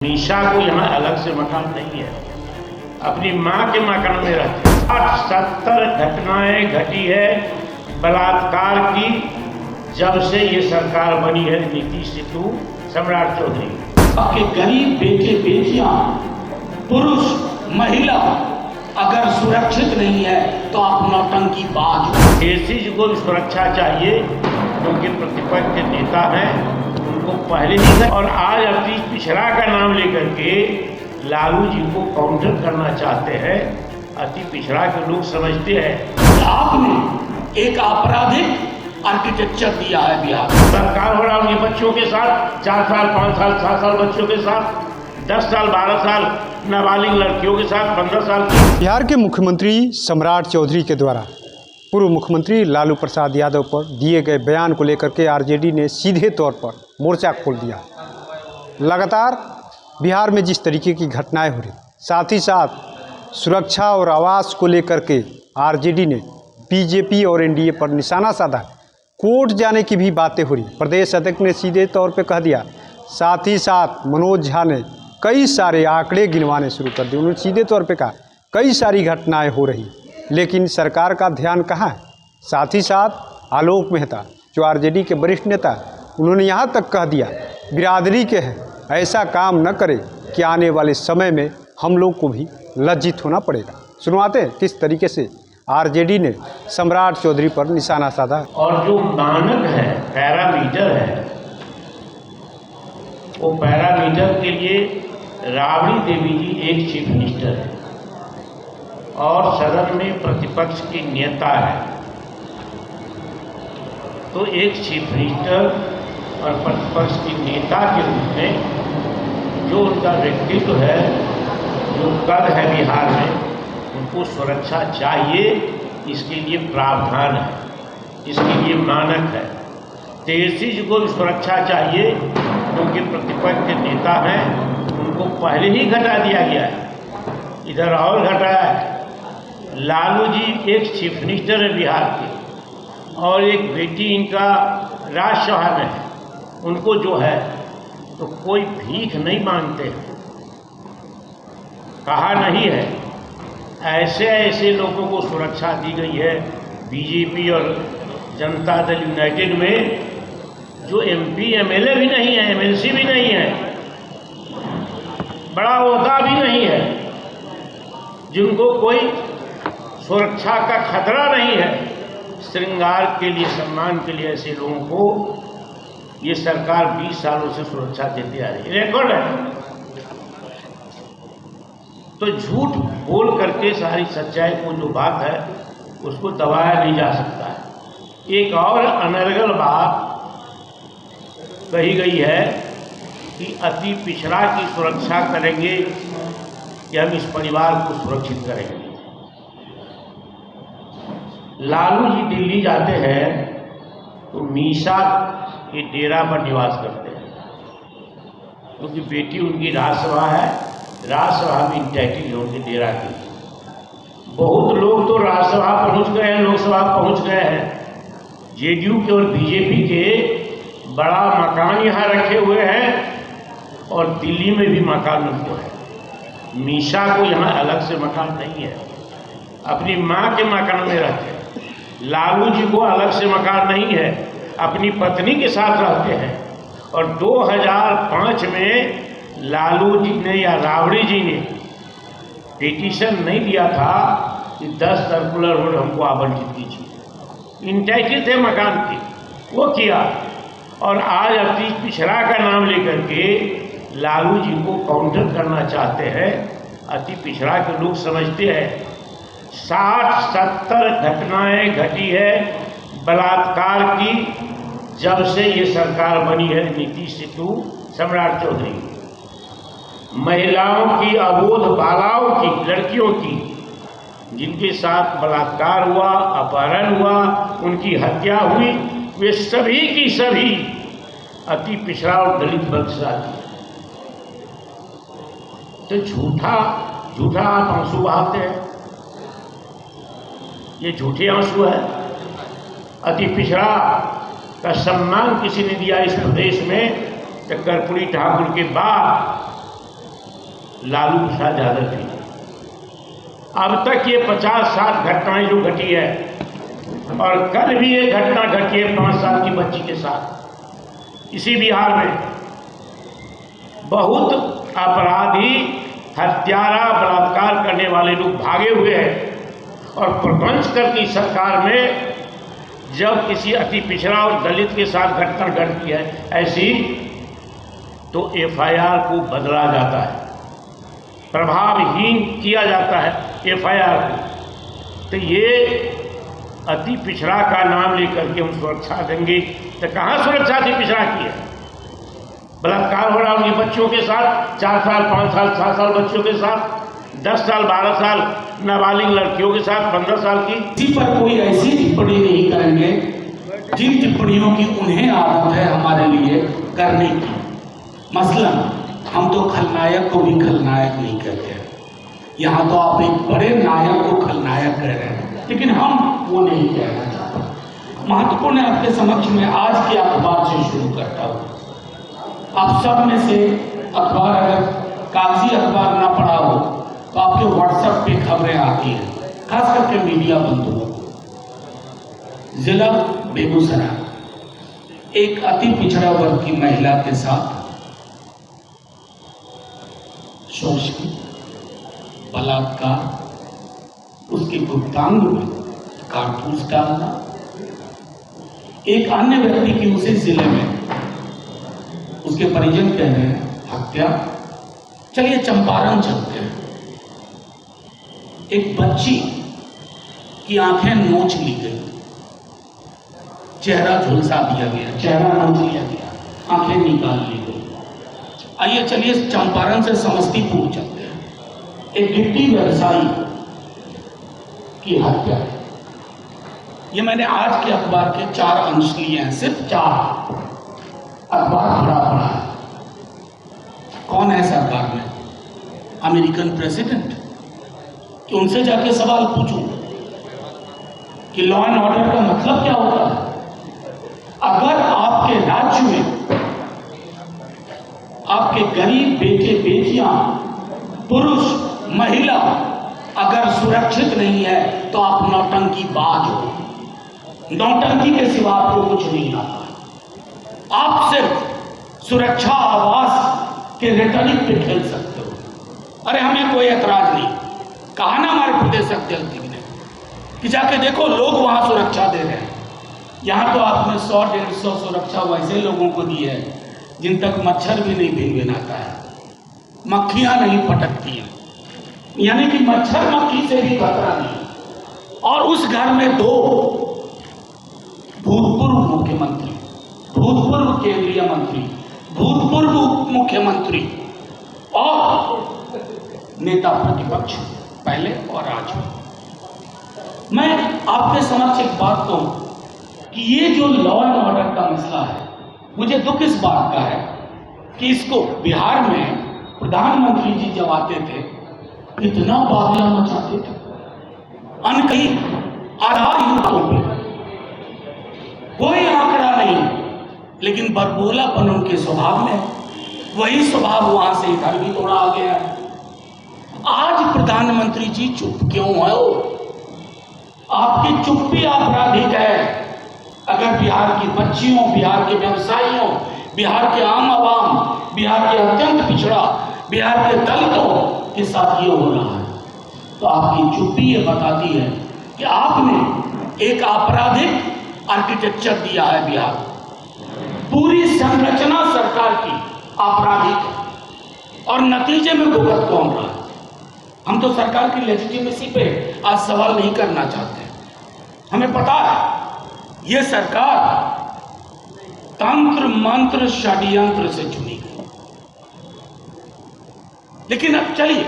मीशा को यहाँ अलग से मकान नहीं है, अपनी माँ के मकान में रहती है। 60-70 घटनाएं घटी है बलात्कार की जब से ये सरकार बनी है नीतीश सिद्धू सम्राट चौधरी। आपके गरीब बेटे बेटियां पुरुष महिला अगर सुरक्षित नहीं है तो आप नौटंकी बाज। एसीज को सुरक्षा चाहिए क्योंकि प्रतिपक्ष के नेता हैं, उनको पहले ही और आज अतीश पिछड़ा का नाम लेकर के लालू जी को काउंटर करना चाहते हैं। अति पिछड़ा के लोग समझते हैं आपने एक आपराधिक आर्किटेक्चर दिया है बिहार सरकार हो रहा है उनके बच्चों के साथ 4 साल 5 साल 7 साल बच्चों के साथ 10 साल 12 साल नाबालिग लड़कियों के साथ 15 साल। बिहार के मुख्यमंत्री सम्राट चौधरी के द्वारा पूर्व मुख्यमंत्री लालू प्रसाद यादव पर दिए गए बयान को लेकर के आरजेडी ने सीधे तौर पर मोर्चा खोल दिया। लगातार बिहार में जिस तरीके की घटनाएं हो रही, साथ ही साथ सुरक्षा और आवास को लेकर के आरजेडी ने बीजेपी और एनडीए पर निशाना साधा। कोर्ट जाने की भी बातें हो रही। प्रदेश अध्यक्ष ने सीधे तौर पर कह दिया। साथ ही साथ मनोज झा ने कई सारे आंकड़े गिनवाने शुरू कर दिए। उन्होंने सीधे तौर पे कहा कई सारी घटनाएं हो रही, लेकिन सरकार का ध्यान कहाँ है। साथ ही साथ आलोक मेहता जो आरजेडी के वरिष्ठ नेता, उन्होंने यहाँ तक कह दिया बिरादरी के हैं, ऐसा काम न करें कि आने वाले समय में हम लोग को भी लज्जित होना पड़ेगा। सुनवाते हैं किस तरीके से आरजेडी ने सम्राट चौधरी पर निशाना साधा। और जो मानक है, पैरामीटर है, वो पैरामीटर के लिए राबड़ी देवी जी एक चीफ मिनिस्टर है और सदन में प्रतिपक्ष की नेता है। तो एक चीफ मिनिस्टर और प्रतिपक्ष की नेता के रूप में जो उनका व्यक्तित्व है, जो कद है बिहार में, उनको सुरक्षा चाहिए। इसके लिए प्रावधान है, इसके लिए मानक है। तेजसी जी को भी सुरक्षा चाहिए क्योंकि प्रतिपक्ष के नेता हैं, उनको पहले ही घटा दिया गया है। इधर और घटा है। लालू जी एक चीफ मिनिस्टर है बिहार के और एक बेटी इनका राज्यसभा में है। उनको जो है तो कोई भीख नहीं मांगते हैं, कहा नहीं है। ऐसे ऐसे लोगों को सुरक्षा दी गई है बीजेपी और जनता दल यूनाइटेड में, जो एमपी एमएलए भी नहीं है, एमएलसी भी नहीं है, बड़ा ओहदा भी नहीं है, जिनको कोई सुरक्षा का खतरा नहीं है। श्रृंगार के लिए, सम्मान के लिए ऐसे लोगों को ये सरकार 20 सालों से सुरक्षा देती आ रही है। रिकॉर्ड है। तो झूठ बोल करके सारी सच्चाई को जो बात है उसको दबाया नहीं जा सकता है। एक और अनर्गल बात कही गई है कि अति पिछड़ा की सुरक्षा करेंगे कि हम इस परिवार को सुरक्षित करेंगे। लालू जी दिल्ली जाते हैं तो मीशा के डेरा पर निवास करते हैं क्योंकि बेटी उनकी राज्यसभा है, राज्यसभा में इंटैक्टिव है उनके डेरा की। बहुत लोग तो राज्यसभा पहुंच गए हैं, लोकसभा पहुंच गए हैं। जेडीयू के और बीजेपी के बड़ा मकान यहाँ रखे हुए हैं और दिल्ली में भी मकान उनको है। मीशा को यहाँ अलग से मकान नहीं है, अपनी माँ के मकान में रहते हैं। लालू जी को अलग से मकान नहीं है, अपनी पत्नी के साथ रहते हैं। और 2005 में लालू जी ने या राबड़ी जी ने पिटीशन नहीं दिया था कि 10 सर्कुलर रोड हमको आवंटित कीजिए, इंटाइटल थे मकान के, वो किया। और आज अतीश पिछड़ा का नाम लेकर के लालू जी को काउंटर करना चाहते हैं। अति पिछड़ा के लोग समझते हैं 60-70 घटनाएं घटी है बलात्कार की जब से ये सरकार बनी है नीतीश सिद्धू सम्राट चौधरी। महिलाओं की, अबोध बालाओं की, लड़कियों की, जिनके साथ बलात्कार हुआ, अपहरण हुआ, उनकी हत्या हुई, वे सभी की सभी अति पिछड़ा और दलित वर्ग से आती है। तो झूठा आप आंसू बहाते हैं, ये झूठे आंसू है। अति पिछड़ा का सम्मान किसी ने दिया इस प्रदेश में तो कर्पूरी ठाकुर के बाद लालू प्रसाद यादव की। अब तक ये 50-60 घटनाएं जो घटी है, और कल भी एक घटना घटी है 5 साल की बच्ची के साथ इसी बिहार में। बहुत अपराधी, हत्यारा, बलात्कार करने वाले लोग भागे हुए हैं और प्रपंच करती सरकार में जब किसी अति पिछड़ा और दलित के साथ घटना घटती है ऐसी, तो FIR को बदला जाता है, प्रभावहीन किया जाता है FIR को। तो ये अति पिछड़ा का नाम लेकर के हम सुरक्षा देंगे, तो कहाँ सुरक्षा अति पिछड़ा की है? बलात्कार हो रहा उनकी बच्चों के साथ, 4 साल 5 साल 7 साल बच्चों के साथ, 10 साल 12 साल नाबालिग लड़कियों के साथ, 15 साल की। इसी पर कोई ऐसी टिप्पणी नहीं करेंगे जिन टिप्पणियों की उन्हें आदत है हमारे लिए करने की। मसलन हम तो खलनायक को भी खलनायक नहीं कहते हैं, यहाँ तो आप एक बड़े नायक को खलनायक कह रहे हैं, लेकिन हम वो नहीं कहना चाहते। महत्वपूर्ण है आपके समक्ष में आज के अखबार से शुरू करता हूँ। आप सब में से अखबार, अगर कागजी अखबार ना पढ़ा हो तो आपके व्हाट्सएप पे खबरें आती हैं, खास करके मीडिया बंधुओं को। जिला बेगूसराय एक अति पिछड़ा वर्ग की महिला के साथ शोषण, बलात्कार, उसके गुप्तांग में कारतूस डालना, एक अन्य व्यक्ति की उसी जिले में उसके परिजन कह रहे हैं हत्या। चलिए चंपारण चलते हैं। एक बच्ची की आंखें नोच ली गई, चेहरा झुलसा दिया गया, चेहरा नोच लिया गया, आंखें निकाल ली गई। आइए चलिए चंपारण से समस्तीपुर चलते हैं। एक गिट्टी व्यवसायी की हत्या। ये मैंने आज के अखबार के 4 अंश लिए हैं, सिर्फ 4 अखबार पढ़ा है। कौन है सरकार में? American president? कि उनसे जाके सवाल पूछूं कि लॉ एंड ऑर्डर का मतलब क्या होता है? अगर आपके राज्य में आपके गरीब बेटे बेटियां, पुरुष, महिला अगर सुरक्षित नहीं है तो आप नौटंकीबाज हो। नौटंकी के सिवा आपको कुछ नहीं आता। आप सिर्फ सुरक्षा आवास के रेटरिक पे खेल सकते हो। अरे हमें कोई एतराज नहीं, कहा ना हमारे प्रदेश अध्यक्ष ने कि जाके देखो लोग वहां सुरक्षा दे रहे हैं। यहाँ तो आपने 100-150 सुरक्षा वैसे लोगों को दी है जिन तक मच्छर भी नहीं भिनभिनाता है, मक्खियां नहीं पटकती हैं, यानी कि मच्छर मक्खी से भी खतरा नहीं। और उस घर में 2 भूतपूर्व मुख्यमंत्री, भूतपूर्व केंद्रीय मंत्री, भूतपूर्व उप मुख्यमंत्री और नेता प्रतिपक्ष पहले और आज। मैं आपके समक्ष एक बात कहूं कि ये जो लॉ एंड ऑर्डर का मसला है, मुझे दुख इस बात का है कि इसको बिहार में प्रधानमंत्री जी जब आते थे इतना बावला मचाते थे, अनकही आधार युद्धों पे कोई आंकड़ा नहीं, लेकिन बरबोलापन उनके स्वभाव में, वही स्वभाव वहां से इधर भी थोड़ा आ गया है। आज प्रधानमंत्री जी चुप क्यों है? आपकी चुप्पी आपराधिक है। अगर बिहार की बच्चियों, बिहार के व्यवसायियों, बिहार के आम आवाम, बिहार के अत्यंत पिछड़ा, बिहार के दलितों के साथ ये हो रहा है, तो आपकी चुप्पी ये बताती है कि आपने एक आपराधिक आर्किटेक्चर दिया है। बिहार पूरी संरचना सरकार की आपराधिक है और नतीजे में भुगत कौन रहा है? हम तो सरकार की लेजिटिमेसी पे आज सवाल नहीं करना चाहते। हमें पता है ये सरकार तंत्र मंत्र षड्यंत्र से चुनी गई, लेकिन अब चलिए,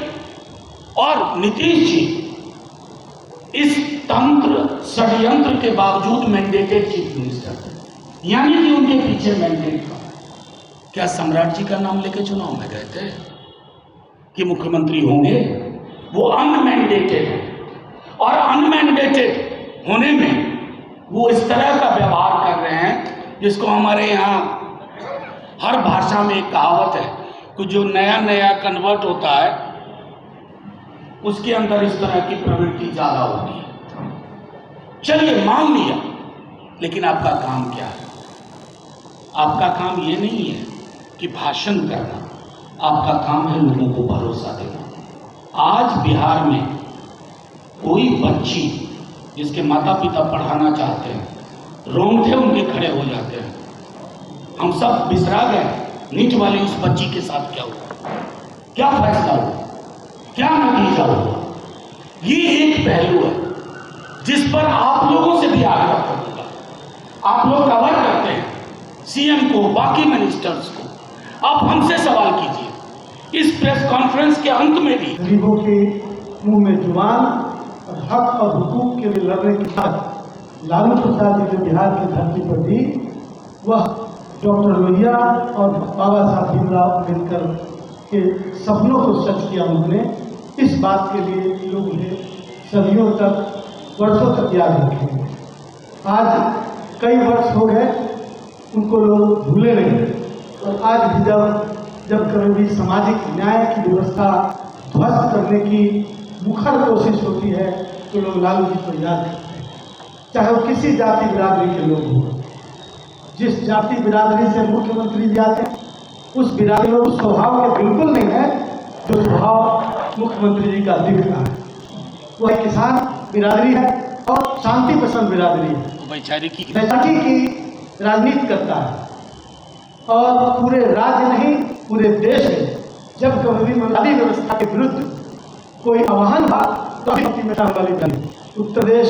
और नीतीश जी इस तंत्र षड्यंत्र के बावजूद मैंडेटेड चीफ मिनिस्टर, यानी कि उनके पीछे मैंडेट था। क्या सम्राट जी का नाम लेके चुनाव में गए थे कि मुख्यमंत्री होंगे? वो अनमैंडेटेड है, और अनमैंडेटेड होने में वो इस तरह का व्यवहार कर रहे हैं जिसको हमारे यहाँ हर भाषा में एक कहावत है कि जो नया नया कन्वर्ट होता है उसके अंदर इस तरह की प्रवृत्ति ज्यादा होती है। चलिए मान लिया, लेकिन आपका काम क्या है? आपका काम ये नहीं है कि भाषण करना, आपका काम है लोगों को भरोसा देना। आज बिहार में कोई बच्ची जिसके माता पिता पढ़ाना चाहते हैं, रोंगटे उनके खड़े हो जाते हैं। हम सब बिसरा गए नीट वाली उस बच्ची के साथ क्या हुआ, क्या फैसला हुआ, क्या नतीजा हुआ। ये एक पहलू है जिस पर आप लोगों से भी आग्रह करूंगा। आप लोग कवर करते हैं सीएम को, बाकी मिनिस्टर्स को, आप हमसे सवाल कीजिए। इस प्रेस कॉन्फ्रेंस के अंत में भी गरीबों के मुंह में जुबान और हक और हुकूक के लिए लड़ने के बाद लालू प्रसाद जी ने बिहार की धरती पर दी, वह डॉक्टर लोहिया और बाबा साहब भीमराव अम्बेडकर के सपनों को सच किया उन्होंने। इस बात के लिए लोग उन्हें सदियों तक, वर्षों तक याद रखेंगे। आज कई वर्ष हो गए उनको लोग भूले नहीं, और आज भी जब कभी भी सामाजिक न्याय की व्यवस्था ध्वस्त करने की मुखर कोशिश होती है तो लोग लालू जी को याद करते हैं, चाहे वो किसी जाति बिरादरी के लोग हों। जिस जाति बिरादरी से मुख्यमंत्री जी आते हैं उस बिरादरी में उस स्वभाव के बिल्कुल नहीं है जो स्वभाव मुख्यमंत्री जी का दिख रहा है। वो एक किसान बिरादरी है और शांति पसंद बिरादरी है, वैचारिकी की राजनीति करता है। और पूरे राज्य नहीं, पूरे देश में जब कभी मंदादी व्यवस्था के विरुद्ध कोई आह्वान था तो उत्तर प्रदेश,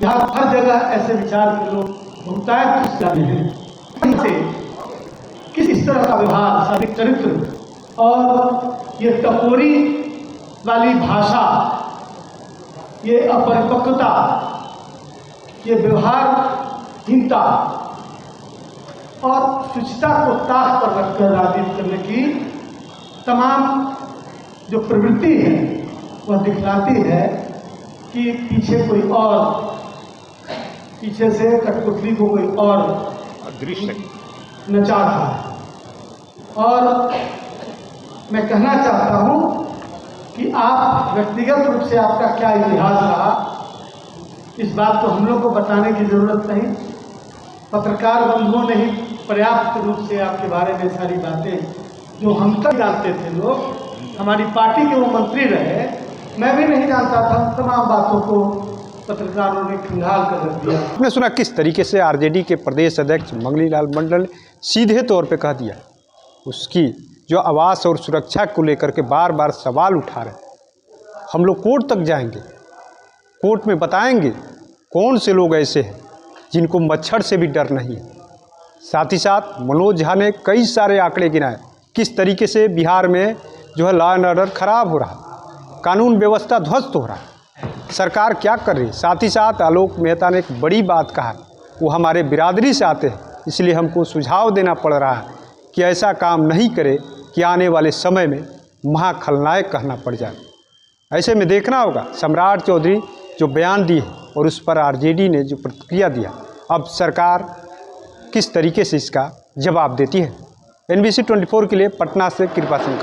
बिहार, हर जगह ऐसे विचार के लोग बहुतायत घुस जाते हैं। से किस तरह का व्यवहार, सामाजिक चरित्र और ये टपोरी वाली भाषा, ये अपरिपक्वता, ये व्यवहारहीनता और शुचिता को ताक पर रखकर राजनीति करने की तमाम जो प्रवृत्ति है वह दिखलाती है कि पीछे कोई और, पीछे से कठपुतली को कोई और दृश्य नचा रहा है। और मैं कहना चाहता हूँ कि आप व्यक्तिगत रूप से आपका क्या इतिहास रहा, इस बात को हम लोग को बताने की ज़रूरत नहीं। पत्रकार बंधुओं ने ही पर्याप्त रूप से आपके बारे में सारी बातें जो हम तक जानते थे, लोग हमारी पार्टी के वो मंत्री रहे, मैं भी नहीं जानता था, तमाम बातों को पत्रकारों ने खंगाल कर रख दिया। आपने सुना किस तरीके से आरजेडी के प्रदेश अध्यक्ष मंगली लाल मंडल ने सीधे तौर पे कह दिया, उसकी जो आवास और सुरक्षा को लेकर के बार बार सवाल उठा रहे। हम लोग कोर्ट तक जाएंगे, कोर्ट में बताएंगे कौन से लोग ऐसे हैं जिनको मच्छर से भी डर नहीं है। साथ ही साथ मनोज झा ने कई सारे आंकड़े गिनाए किस तरीके से बिहार में जो है लॉ एंड ऑर्डर खराब हो रहा, कानून व्यवस्था ध्वस्त हो रहा है, सरकार क्या कर रही है। साथ ही साथ आलोक मेहता ने एक बड़ी बात कहा, वो हमारे बिरादरी से आते हैं इसलिए हमको सुझाव देना पड़ रहा है कि ऐसा काम नहीं करे कि आने वाले समय में महाखलनायक कहना पड़ जाए। ऐसे में देखना होगा सम्राट चौधरी जो बयान दिए और उस पर आरजेडी ने जो प्रतिक्रिया दिया, अब सरकार किस तरीके से इसका जवाब देती है। NBC 24 के लिए पटना से कृपा सिंह।